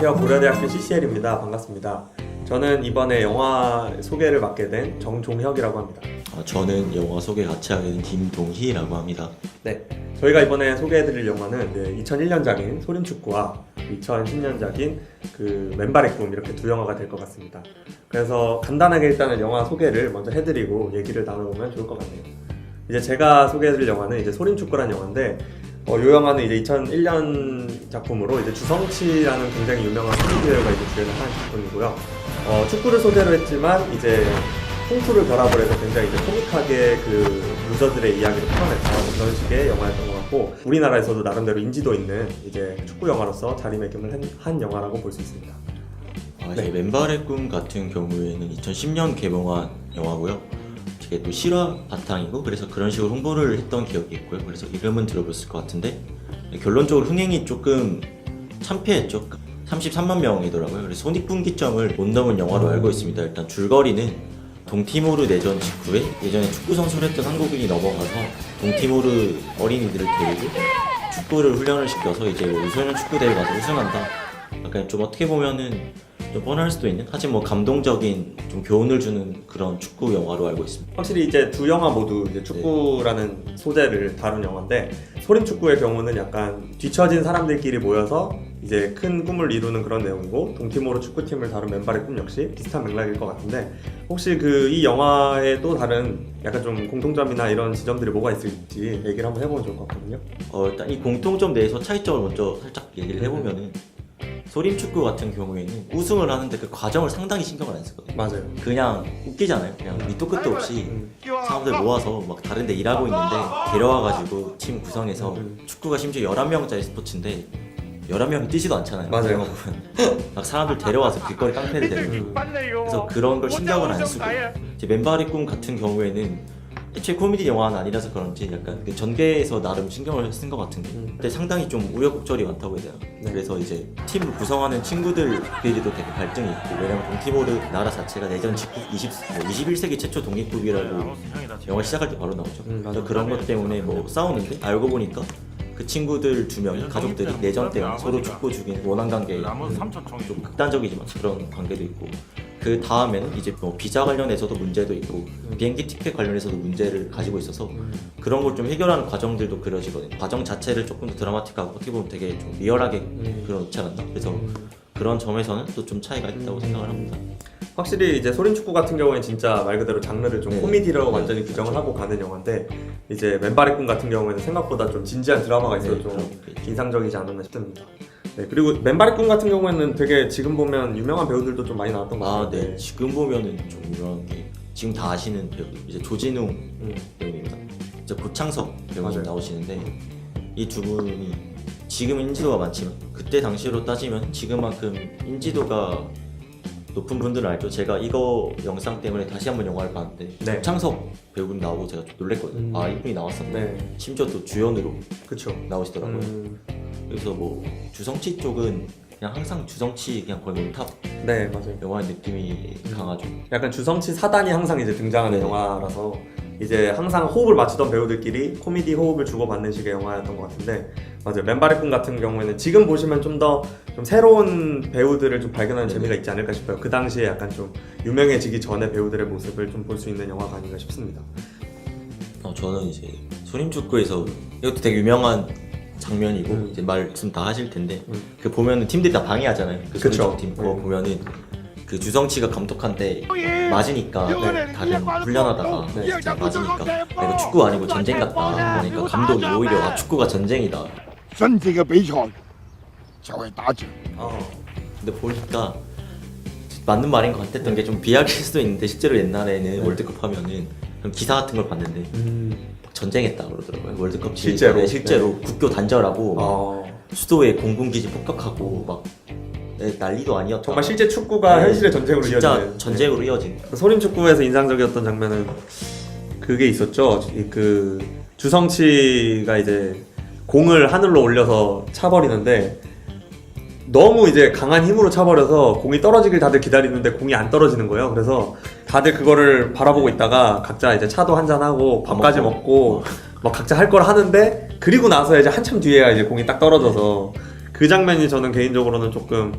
안녕하세요. 고려대학교 CCL입니다. 반갑습니다. 저는 이번에 영화 소개를 맡게 된 정종혁이라고 합니다. 저는 영화 소개 같이 하게 된 김동희라고 합니다. 네, 저희가 이번에 소개해드릴 영화는 2001년작인 소림축구와 2010년작인 그 맨발의 꿈, 이렇게 두 영화가 될 것 같습니다. 그래서 간단하게 일단은 영화 소개를 먼저 해드리고 얘기를 나눠보면 좋을 것 같네요. 이제 제가 소개해드릴 영화는 이제 소림축구라는 영화인데, 이 영화는 이제 2001년 작품으로 이제 주성치라는 굉장히 유명한 코미디 배우가 이제 주연을 한 작품이고요. 축구를 소재로 했지만 이제 풍수를 결합을 해서 굉장히 이제 코믹하게 그 유저들의 이야기를 풀어냈던 그런 식의 영화였던 것 같고, 우리나라에서도 나름대로 인지도 있는 이제 축구 영화로서 자리매김을 한 영화라고 볼 수 있습니다. 네. 맨발의 꿈 같은 경우에는 2010년 개봉한 영화고요. 이게 또 실화 바탕이고 그래서 그런 식으로 홍보를 했던 기억이 있고요. 그래서 이름은 들어봤을 것 같은데 결론적으로 흥행이 조금 참패했죠. 33만 명이더라고요. 그래서 손익분기점을 못 넘은 영화로 알고 있습니다. 일단 줄거리는 동티모르 내전 직후에 예전에 축구 선수를 했던 한국인이 넘어가서 동티모르 어린이들을 데리고 축구를 훈련을 시켜서 이제 유소년 축구대회 가서 우승한다. 약간 좀 어떻게 보면은 좀 뻔할 수도 있는, 하지만 뭐 감동적인 좀 교훈을 주는 그런 축구 영화로 알고 있습니다. 확실히 이제 두 영화 모두 이제 축구라는 소재를 다룬 영화인데, 소림축구의 경우는 약간 뒤처진 사람들끼리 모여서 이제 큰 꿈을 이루는 그런 내용이고, 동티모르 축구팀을 다룬 맨발의 꿈 역시 비슷한 맥락일 것 같은데, 혹시 이 영화에 또 다른 약간 좀 공통점이나 이런 지점들이 뭐가 있을지 얘기를 한번 해보면 좋을 것 같거든요. 일단 이 공통점 내에서 차이점을 먼저 살짝 얘기를 해보면은 소림축구 같은 경우에는 우승을 하는데 그 과정을 상당히 신경을 안 쓰거든요. 맞아요. 그냥 웃기잖아요. 그냥 밑도 끝도 없이 사람들 모아서 막 다른 데 일하고 있는데 데려와가지고 팀 구성해서 축구가 심지어 11명짜리 스포츠인데 11명이 뛰지도 않잖아요. 맞아요. 막 사람들 데려와서 길거리 깡패를 데리고, 그래서 그런 걸 신경을 안 쓰고, 이제 맨발의 꿈 같은 경우에는 애초에 코미디 영화는 아니라서 그런지 약간 그 전개에서 나름 신경을 쓴 것 같은 게, 근데 상당히 좀 우여곡절이 많다고 해야 되나? 네. 그래서 이제 팀을 구성하는 친구들끼리도 되게 갈등이 있고, 왜냐면 동티모르 나라 자체가 내전 직후 21세기 최초 독립국이라고 영화 시작할 때 바로 나오죠. 그래서 그런 것 때문에 뭐 싸우는데 알고 보니까 그 친구들 두 명이 가족들이 내전 때문에 서로 죽고 죽이는 원한 관계에 좀 극단적이지만 그런 관계도 있고, 그 다음에는 이제 뭐 비자 관련해서도 문제도 있고 비행기 티켓 관련해서도 문제를 가지고 있어서 그런 걸 좀 해결하는 과정들도 그려지거든요. 과정 자체를 조금 더 드라마틱하고 어떻게 보면 되게 좀 리얼하게 그려놓지 않았나? 그래서 그런 점에서는 또 좀 차이가 있다고 생각을 합니다. 확실히 이제 소림축구 같은 경우에는 진짜 말 그대로 장르를 좀 코미디로 완전히 규정을 하고 가는 영화인데, 이제 맨발의 꿈 같은 경우에는 생각보다 좀 진지한 드라마가 있어서 좀 인상적이지 않았나 싶습니다. 네, 그리고 맨발의 꿈 같은 경우에는 되게 지금 보면 유명한 배우들도 좀 많이 나왔던 것 같아요. 네. 지금 보면은 좀 유명한 게 지금 다 아시는 배우, 이제 조진웅 배우입니다. 이제 고창석 배우님 맞아요. 나오시는데, 이 두 분이 지금 인지도가 많지만 그때 당시로 따지면 지금만큼 인지도가 높은 분들은 알죠. 제가 이거 영상 때문에 다시 한번 영화를 봤는데 네. 고창석 배우님 나오고 제가 좀 놀랬거든요. 아, 이분이 나왔었네. 네. 심지어 또 주연으로 그쵸. 나오시더라고요. 그래서 뭐 주성치 쪽은 그냥 항상 주성치 그냥 거의 원탑 네, 맞아요. 영화의 느낌이 강하죠. 약간 주성치 사단이 항상 이제 등장하는 네. 영화라서 이제 항상 호흡을 맞추던 배우들끼리 코미디 호흡을 주고받는 식의 영화였던 것 같은데, 맞아요. 맨발의 꿈 같은 경우에는 지금 보시면 좀 더 좀 새로운 배우들을 좀 발견하는 재미가 있지 않을까 싶어요. 그 당시에 약간 좀 유명해지기 전에 배우들의 모습을 좀 볼 수 있는 영화가 아닌가 싶습니다. 저는 이제 소림축구에서 이것도 되게 유명한 장면이고 이제 말씀 다 하실 텐데 그 보면은 팀들이 다 방해하잖아요. 그 그쵸. 소림축구 팀 그거 보면은 그 주성치가 감독한테 맞으니까 다른 훈련하다가 진짜 맞으니까 이거 축구 아니고 전쟁 같다. 그러니까 감독이 오히려 축구가 전쟁이다. 身体嘅比賽就係打仗。 근데 보니까 맞는 말인 것 같았던 게 좀 비약일 수도 있는데, 실제로 옛날에는 월드컵 하면은 그런 기사 같은 걸 봤는데 전쟁했다 그러더라고요. 월드컵 실제로? 때 실제로 네. 국교 단절하고 막 수도에 공군기지 폭격하고 막 난리도 아니었다. 정말 실제 축구가 현실의 전쟁으로 진짜 이어지는. 전쟁으로 이어진. 소림축구에서 인상적이었던 장면은 그게 있었죠. 그 주성치가 이제 공을 하늘로 올려서 차버리는데, 너무 이제 강한 힘으로 차버려서 공이 떨어지길 다들 기다리는데 공이 안 떨어지는 거예요. 그래서 다들 그거를 바라보고 있다가 각자 이제 차도 한잔하고 밥까지 먹고 막 각자 할 걸 하는데, 그리고 나서 이제 한참 뒤에야 이제 공이 딱 떨어져서 그 장면이 저는 개인적으로는 조금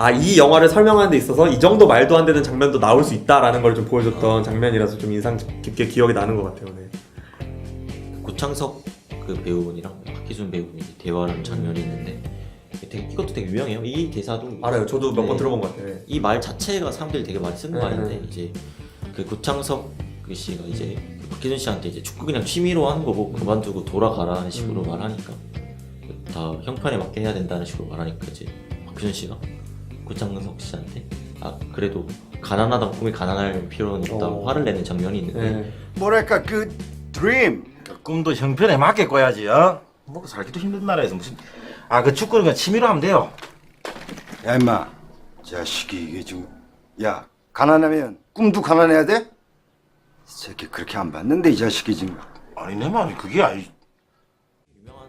아, 이 영화를 설명하는 데 있어서 이 정도 말도 안 되는 장면도 나올 수 있다라는 걸 좀 보여줬던 장면이라서 좀 인상 깊게 기억이 나는 것 같아요. 네. 고창석 그 배우분이랑 박희준 배우분이 대화를 하는 장면이 있는데 이것도 되게 유명해요. 이 대사도 알아요. 저도 몇 번 네. 들어본 것 같아요. 이 말 자체가 사람들이 되게 많이 쓰는 네, 말인데 네. 이제 그 고창석 그 씨가 이제 박희준 씨한테 이제 축구 그냥 취미로 하는 거고 그만두고 돌아가라는 식으로 말하니까 다 형편에 맞게 해야 된다는 식으로 말하니까 이제 박희준 씨가 고창석 씨한테 아 그래도 가난하다고 꿈이 가난할 필요는 없다고 화를 내는 장면이 있는데 네. 뭐랄까 그 드림. 꿈도 형편에 맞게 꿔야지. 어? 먹고 살기도 힘든 나라에서 무슨 그 축구는 그냥 취미로 하면 돼요. 야 임마, 자식이 이게 지금 야 가난하면 꿈도 가난해야 돼? 이 새끼 그렇게 안 봤는데 이 자식이 지금. 아니 내 말이 그게 아니. 유명한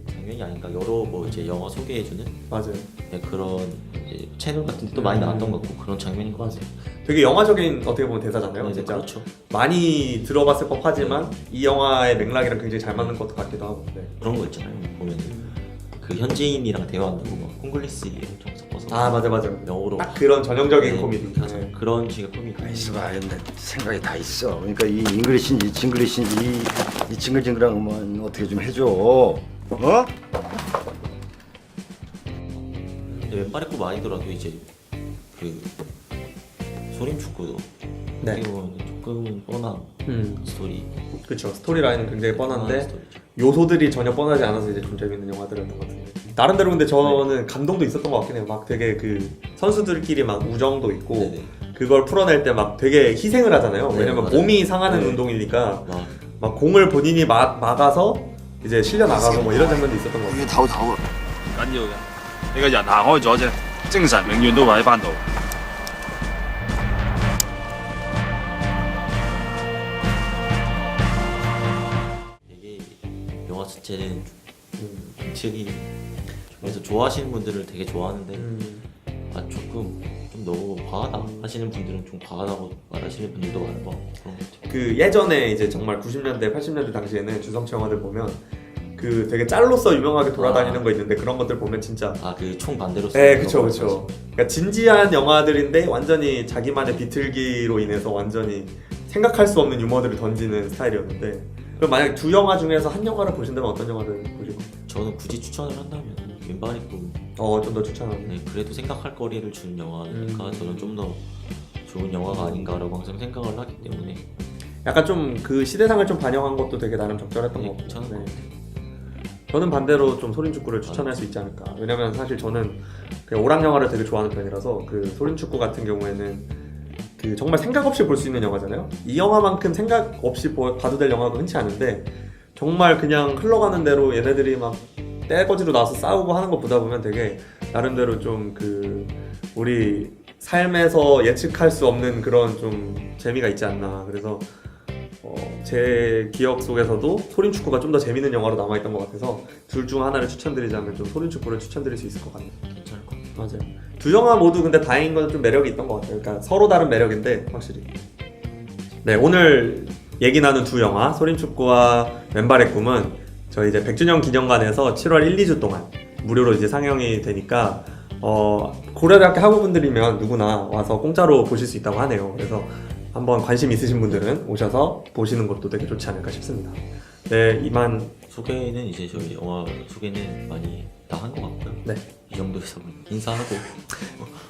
장면이 아닌가 여러 뭐 이제 영화 소개해주는 맞아요. 네, 그런 이제 채널 같은 데도 많이 나왔던 것 같고 그런 장면인 것 같아요. 되게 영화적인 어떻게 보면 대사잖아요. 네, 진짜 그렇죠. 많이 들어봤을 법하지만 이 영화의 맥락이랑 굉장히 잘 맞는 것도 같기도 하고. 네. 그런 거 있잖아요. 보면 그 현지인이랑 대화한다고 막 콩글리시 엄청 섞어서 아 맞아. 영어로 딱 그런 전형적인 네, 코미디. 그렇게 하잖아요. 네. 그런 식의 코미디. 있어봐, 내 생각이 다 있어. 그러니까 이 잉글리시인지 징글리시인지 이 징글징글한 음원 어떻게 좀 해줘. 어? 근데 왼발의 꿈 아니더라도 이제 그 소림 축구도 네. 어떻게 보면 조금은 뻔한 스토리. 그렇죠. 스토리라인은 굉장히 뻔한데 스토리죠. 요소들이 전혀 뻔하지 않아서 이제 좀 재밌는 영화들이었던 것 같은데 나름대로 근데 저는 감동도 있었던 것 같긴 해요. 막 되게 그 선수들끼리 막 우정도 있고 네네. 그걸 풀어낼 때 막 되게 희생을 하잖아요. 네, 왜냐면 맞아요. 몸이 상하는 네. 운동이니까 막 막 공을 본인이 막아서 이제 실려 나가고 뭐 이런 장면도 있었던 것 같아요. 頭頭啊！緊要嘅。你個人行開咗啫，精神永遠都會喺翻度。 되게 영화 자체는 특이 그래서 좋아하시는 분들을 되게 좋아하는데 아 조금 좀 너무 과하다 하시는 분들은 좀 과하다고 말하시는 분들도 많은 것 같고 그런 것 같아요. 그 예전에 이제 정말 90년대, 80년대 당시에는 주성치 영화들 보면 그 되게 짤로서 유명하게 돌아다니는 거 있는데 그런 것들 보면 진짜 그 총 반대로 네, 그쵸. 그러니까 진지한 영화들인데 완전히 자기만의 비틀기로 인해서 완전히 생각할 수 없는 유머들을 던지는 스타일이었는데 그럼 만약 두 영화 중에서 한 영화를 보신다면 어떤 영화를 보실 거예요? 저는 굳이 추천을 한다면 왼발의 꿈 좀 더 추천하는. 네, 그래도 생각할 거리를 주는 영화니까 저는 좀 더 좋은 영화가 아닌가라고 항상 생각을 하기 때문에 약간 좀 그 시대상을 좀 반영한 것도 되게 나름 적절했던 네, 것 같고. 괜찮은 것 같아요. 저는 반대로 좀 소림축구를 추천할 수 있지 않을까. 왜냐면 사실 저는 그 오락 영화를 되게 좋아하는 편이라서 그 소림축구 같은 경우에는 그 정말 생각 없이 볼 수 있는 영화잖아요. 이 영화만큼 생각 없이 봐도 될 영화가 흔치 않은데 정말 그냥 흘러가는 대로 얘네들이 막 떼거지로 나와서 싸우고 하는 거 보다 보면 되게 나름대로 좀 그 우리 삶에서 예측할 수 없는 그런 좀 재미가 있지 않나. 그래서 제 기억 속에서도 소림축구가 좀 더 재밌는 영화로 남아있던 것 같아서 둘 중 하나를 추천드리자면 좀 소림축구를 추천드릴 수 있을 것 같네요. 괜찮을 것 같아요. 맞아요. 두 영화 모두 근데 다행인 건 좀 매력이 있던 것 같아요. 그러니까 서로 다른 매력인데 확실히. 네, 오늘 얘기 나눈 두 영화 소림축구와 왼발의 꿈은 저희 이제 100주년 기념관에서 7월 1, 2주 동안 무료로 이제 상영이 되니까 고려대학교 학우분들이면 누구나 와서 공짜로 보실 수 있다고 하네요. 그래서 한번 관심 있으신 분들은 오셔서 보시는 것도 되게 좋지 않을까 싶습니다. 네, 이만. 소개는 이제 저희 영화 소개는 많이 다 한 것 같고요. 네, 이 정도에서 인사하고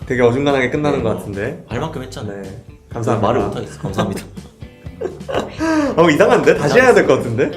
되게 어중간하게 끝나는 네, 것 같은데. 할 만큼 했잖아요. 네, 감사합니다. 말을 못하겠어. 감사합니다. 이상한데? 다시 해야 될 것 같은데?